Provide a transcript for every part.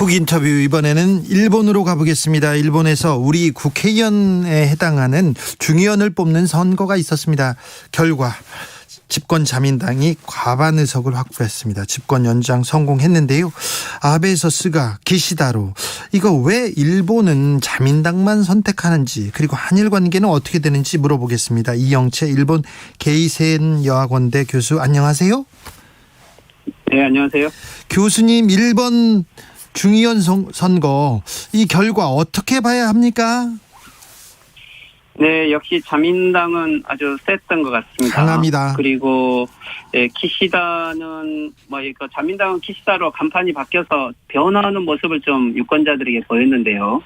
훅 인터뷰, 이번에는 일본으로 가보겠습니다. 일본에서 우리 국회의원에 해당하는 중의원을 뽑는 선거가 있었습니다. 결과 집권 자민당이 과반 의석을 확보했습니다. 집권 연장 성공했는데요. 아베에서 스가, 기시다로, 이거 왜 일본은 자민당만 선택하는지, 그리고 한일 관계는 어떻게 되는지 물어보겠습니다. 이영채 일본 게이센 여학원대 교수, 안녕하세요. 네, 안녕하세요. 교수님, 일본 중의원 선거, 이 결과 어떻게 봐야 합니까? 네, 역시 자민당은 아주 셌던 것 같습니다. 강합니다. 그리고 키시다는 자민당은 키시다로 간판이 바뀌어서 변화하는 모습을 좀 유권자들에게 보였는데요.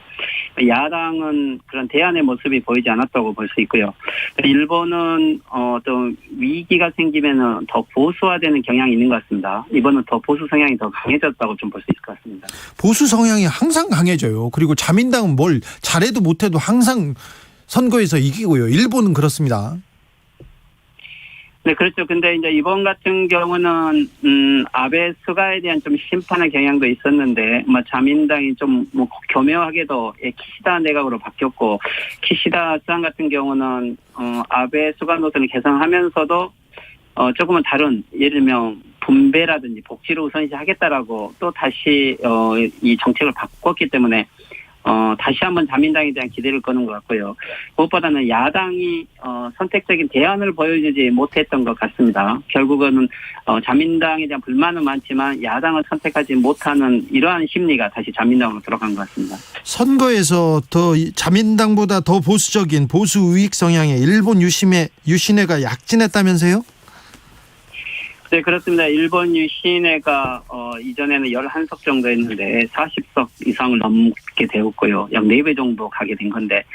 야당은 그런 대안의 모습이 보이지 않았다고 볼 수 있고요. 일본은 또 위기가 생기면은 더 보수화되는 경향이 있는 것 같습니다. 이번은 더 보수 성향이 더 강해졌다고 좀 볼 수 있을 것 같습니다. 보수 성향이 항상 강해져요. 그리고 자민당은 뭘 잘해도 못해도 항상 선거에서 이기고요. 일본은 그렇습니다. 네, 그렇죠. 근데 이제 이번 같은 경우는 아베 스가에 대한 좀 심판의 경향도 있었는데, 자민당이 좀 교묘하게도 키시다 내각으로 바뀌었고, 키시다 상 같은 경우는 아베 스가 노선을 개선하면서도 조금은 다른, 예를 들면 분배라든지 복지를 우선시하겠다라고 또 다시 이 정책을 바꿨기 때문에 다시 한번 자민당에 대한 기대를 거는 것 같고요. 무엇보다는 야당이 선택적인 대안을 보여주지 못했던 것 같습니다. 결국은 자민당에 대한 불만은 많지만 야당을 선택하지 못하는 이러한 심리가 다시 자민당으로 들어간 것 같습니다. 선거에서 더 자민당보다 더 보수적인 보수 우익 성향의 일본 유신회가 약진했다면서요? 네, 그렇습니다. 일본 유신회가 이전에는 11석 정도 했는데 40석 이상을 넘게 되었고요. 약 4배 정도 가게 된 건데,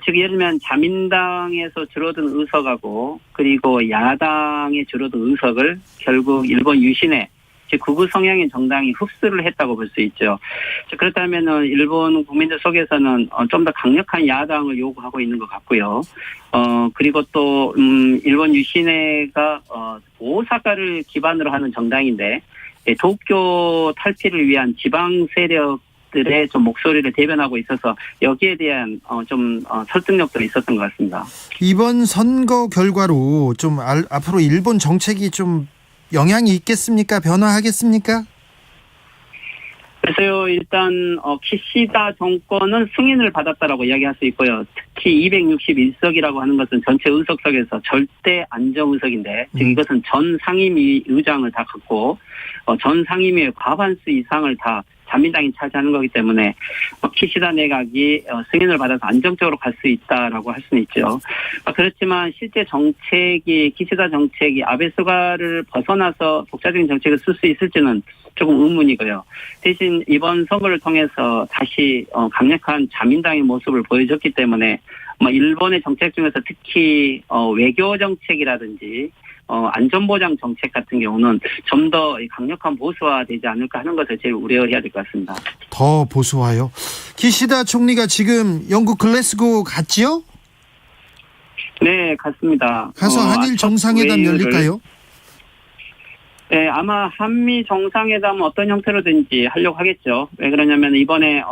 즉 예를 들면 자민당에서 줄어든 의석하고 그리고 야당에 줄어든 의석을 결국 일본 유신회, 즉 극우 성향의 정당이 흡수를 했다고 볼 수 있죠. 그렇다면은 일본 국민들 속에서는 좀 더 강력한 야당을 요구하고 있는 것 같고요. 그리고 또 일본 유신회가 오사카를 기반으로 하는 정당인데, 도쿄 탈피를 위한 지방 세력들의 좀 목소리를 대변하고 있어서 여기에 대한 설득력도 있었던 것 같습니다. 이번 선거 결과로 좀 앞으로 일본 정책이 좀 영향이 있겠습니까? 변화하겠습니까? 그래서요, 일단 키시다 정권은 승인을 받았다라고 이야기할 수 있고요. 특히 261석이라고 하는 것은 전체 의석석에서 절대 안정 의석인데, 즉 이것은 전 상임위 의장을 다 갖고 전 상임위의 과반수 이상을 다 자민당이 차지하는 거기 때문에 키시다 내각이 승인을 받아서 안정적으로 갈 수 있다라고 할 수는 있죠. 그렇지만 실제 정책이, 키시다 정책이 아베 스가를 벗어나서 독자적인 정책을 쓸 수 있을지는 조금 의문이고요. 대신 이번 선거를 통해서 다시 강력한 자민당의 모습을 보여줬기 때문에 일본의 정책 중에서 특히 외교 정책이라든지 안전보장 정책 같은 경우는 좀 더 강력한 보수화되지 않을까 하는 것을 제일 우려해야 될 것 같습니다. 더 보수화요? 기시다 총리가 지금 영국 글래스고 갔지요? 네, 갔습니다. 가서 한일 정상회담 열릴까요? 네, 아마 한미 정상회담은 어떤 형태로든지 하려고 하겠죠. 왜 그러냐면 이번에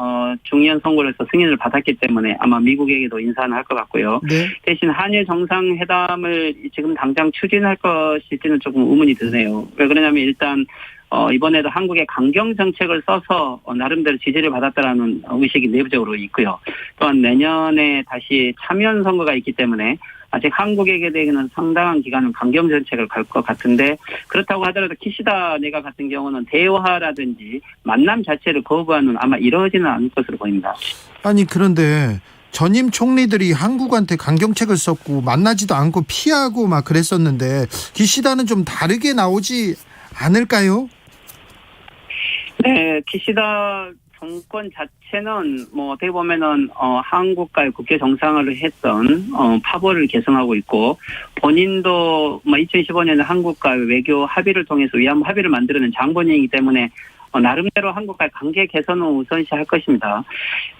중의원 선거에서 승인을 받았기 때문에 아마 미국에게도 인사는 할 것 같고요. 네. 대신 한일 정상회담을 지금 당장 추진할 것일지는 조금 의문이 드네요. 왜 그러냐면 일단 이번에도 한국의 강경 정책을 써서 나름대로 지지를 받았다라는 의식이 내부적으로 있고요. 또한 내년에 다시 참여연 선거가 있기 때문에 아직 한국에게는 상당한 기간은 강경 정책을 갈 것 같은데, 그렇다고 하더라도 키시다 내각 같은 경우는 대화라든지 만남 자체를 거부하는 아마 이러지는 않을 것으로 보입니다. 아니, 그런데 전임 총리들이 한국한테 강경책을 썼고 만나지도 않고 피하고 막 그랬었는데 기시다는 좀 다르게 나오지 않을까요? 네, 키시다 정권 자체는 어떻게 보면은 한국과의 국교 정상화를 했던 파벌을 계승하고 있고, 본인도 2015년에 한국과 외교 합의를 통해서 위안부 합의를 만들어낸 장본인이기 때문에 나름대로 한국과의 관계 개선은 우선시할 것입니다.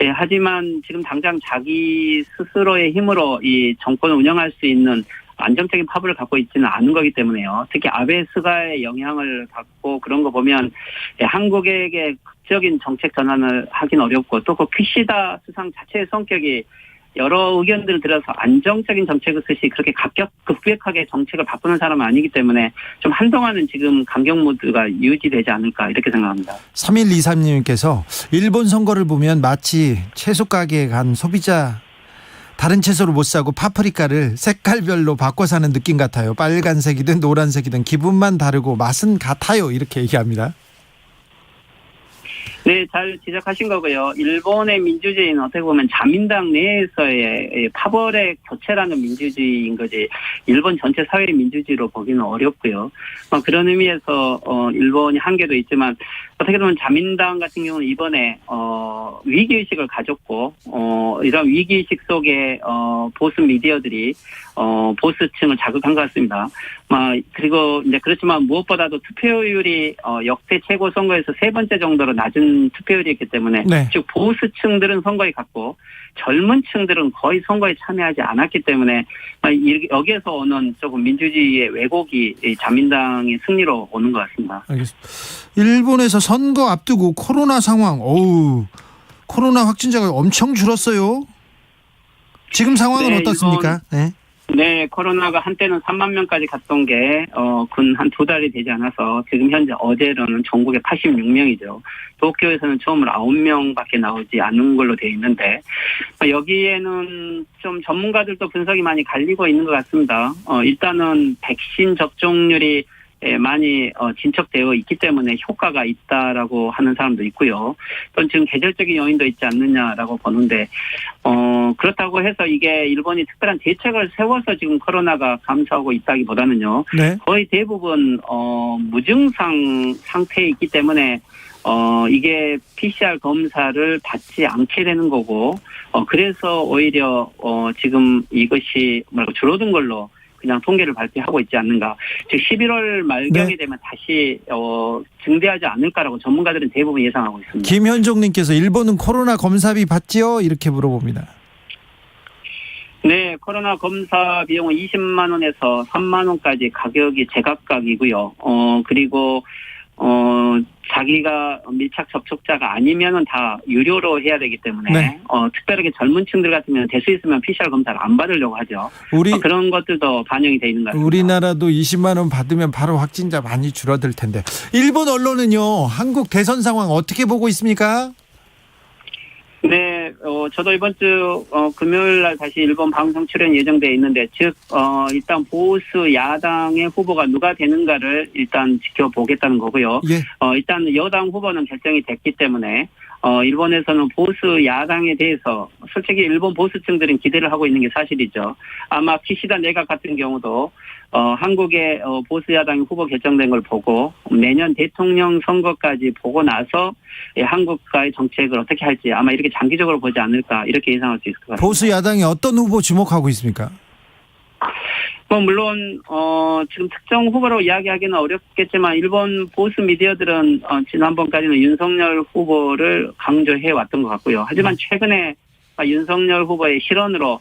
예, 하지만 지금 당장 자기 스스로의 힘으로 이 정권을 운영할 수 있는 안정적인 파벌을 갖고 있지는 않은 거기 때문에요. 특히 아베 스가의 영향을 받고 그런 거 보면 한국에게 극적인 정책 전환을 하긴 어렵고 또 그 키시다 수상 자체의 성격이 여러 의견들을 들어서 안정적인 정책을 쓰시 그렇게 급격하게 정책을 바꾸는 사람은 아니기 때문에 좀 한동안은 지금 강경 모드가 유지되지 않을까 이렇게 생각합니다. 3123님께서 일본 선거를 보면 마치 채소 가게에 간 소비자 다른 채소를 못 사고 파프리카를 색깔별로 바꿔 사는 느낌 같아요. 빨간색이든 노란색이든 기분만 다르고 맛은 같아요. 이렇게 얘기합니다. 네, 잘 지적하신 거고요. 일본의 민주주의는 어떻게 보면 자민당 내에서의 파벌의 교체라는 민주주의인 거지 일본 전체 사회의 민주주의로 보기는 어렵고요. 그런 의미에서 일본이 한계도 있지만 어떻게 보면 자민당 같은 경우는 이번에 위기의식을 가졌고 이런 위기의식 속에 보수 미디어들이 보수층을 자극한 것 같습니다. 그리고 이제 그렇지만 무엇보다도 투표율이 역대 최고 선거에서 세 번째 정도로 낮은 투표율이었기 때문에 네. 즉 보수층들은 선거에 갔고 젊은 층들은 거의 선거에 참여하지 않았기 때문에 여기에서 오는 조금 민주주의의 왜곡이 자민당의 승리로 오는 것 같습니다. 알겠습니다. 일본에서 선거 앞두고 코로나 상황, 코로나 확진자가 엄청 줄었어요. 지금 상황은 네, 어떻습니까? 네, 코로나가 한때는 3만 명까지 갔던 게, 근 한 2달이 되지 않아서 지금 현재 어제로는 전국에 86명이죠. 도쿄에서는 처음으로 9명밖에 나오지 않은 걸로 되어 있는데, 여기에는 좀 전문가들도 분석이 많이 갈리고 있는 것 같습니다. 일단은 백신 접종률이 많이 진척되어 있기 때문에 효과가 있다라고 하는 사람도 있고요. 또 지금 계절적인 요인도 있지 않느냐라고 보는데 그렇다고 해서 이게 일본이 특별한 대책을 세워서 지금 코로나가 감소하고 있다기보다는요. 네. 거의 대부분 무증상 상태에 있기 때문에 이게 PCR 검사를 받지 않게 되는 거고 그래서 오히려 지금 이것이 줄어든 걸로 그냥 통계를 발표하고 있지 않는가. 즉 11월 말경이 되면 다시 증대하지 않을까라고 전문가들은 대부분 예상하고 있습니다. 김현종님께서 일본은 코로나 검사비 받지요? 이렇게 물어봅니다. 네, 코로나 검사 비용은 20만 원에서 3만 원까지 가격이 제각각이고요. 그리고 자기가 밀착 접촉자가 아니면은 다 유료로 해야 되기 때문에 특별하게 젊은 층들 같으면 될 수 있으면 PCR 검사를 안 받으려고 하죠. 그런 것들도 반영이 돼 있는 것 같습니다. 우리나라도 20만 원 받으면 바로 확진자 많이 줄어들 텐데. 일본 언론은요, 한국 대선 상황 어떻게 보고 있습니까? 네, 저도 이번 주 금요일 날 다시 일본 방송 출연 예정돼 있는데, 즉 일단 보수 야당의 후보가 누가 되는가를 일단 지켜보겠다는 거고요. 예. 일단 여당 후보는 결정이 됐기 때문에 일본에서는 보수 야당에 대해서 솔직히 일본 보수층들은 기대를 하고 있는 게 사실이죠. 아마 키시다 내각 같은 경우도 한국의 보수 야당의 후보 결정된 걸 보고 내년 대통령 선거까지 보고 나서 한국과의 정책을 어떻게 할지 아마 이렇게 장기적으로 보지 않을까 이렇게 예상할 수 있을 것 같습니다. 보수 야당이 어떤 후보 주목하고 있습니까? 물론 지금 특정 후보로 이야기하기는 어렵겠지만 일본 보수 미디어들은 지난번까지는 윤석열 후보를 강조해 왔던 것 같고요. 하지만 최근에 윤석열 후보의 실언으로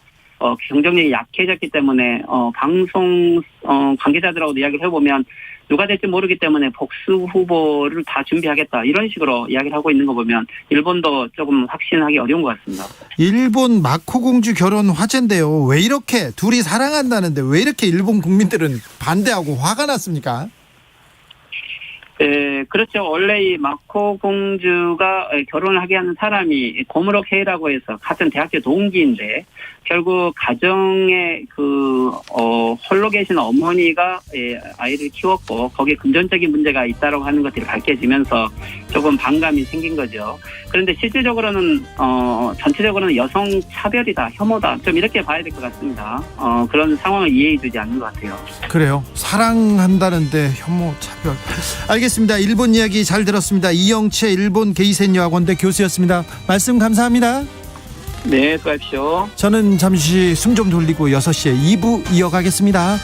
경쟁력이 약해졌기 때문에 방송 관계자들하고도 이야기를 해보면 누가 될지 모르기 때문에 복수 후보를 다 준비하겠다 이런 식으로 이야기를 하고 있는 거 보면 일본도 조금 확신하기 어려운 것 같습니다. 일본 마코 공주 결혼 화제인데요. 왜 이렇게 둘이 사랑한다는데 왜 이렇게 일본 국민들은 반대하고 화가 났습니까? 네, 그렇죠. 원래 이 마코 공주가 결혼을 하게 하는 사람이 고무로 케이라고 해서 같은 대학교 동기인데 결국 가정에 홀로 계신 어머니가 아이를 키웠고 거기에 금전적인 문제가 있다고 하는 것들이 밝혀지면서 조금 반감이 생긴 거죠. 그런데 실질적으로는 전체적으로는 여성 차별이다, 혐오다 좀 이렇게 봐야 될 것 같습니다. 그런 상황을 이해해주지 않는 것 같아요. 그래요. 사랑한다는데 혐오, 차별. 알겠습니다. 일본 이야기 잘 들었습니다. 이영채 일본 게이센 여학원대 교수였습니다. 말씀 감사합니다. 네, 수고하십시오. 저는 잠시 숨 좀 돌리고 6시에 2부 이어가겠습니다.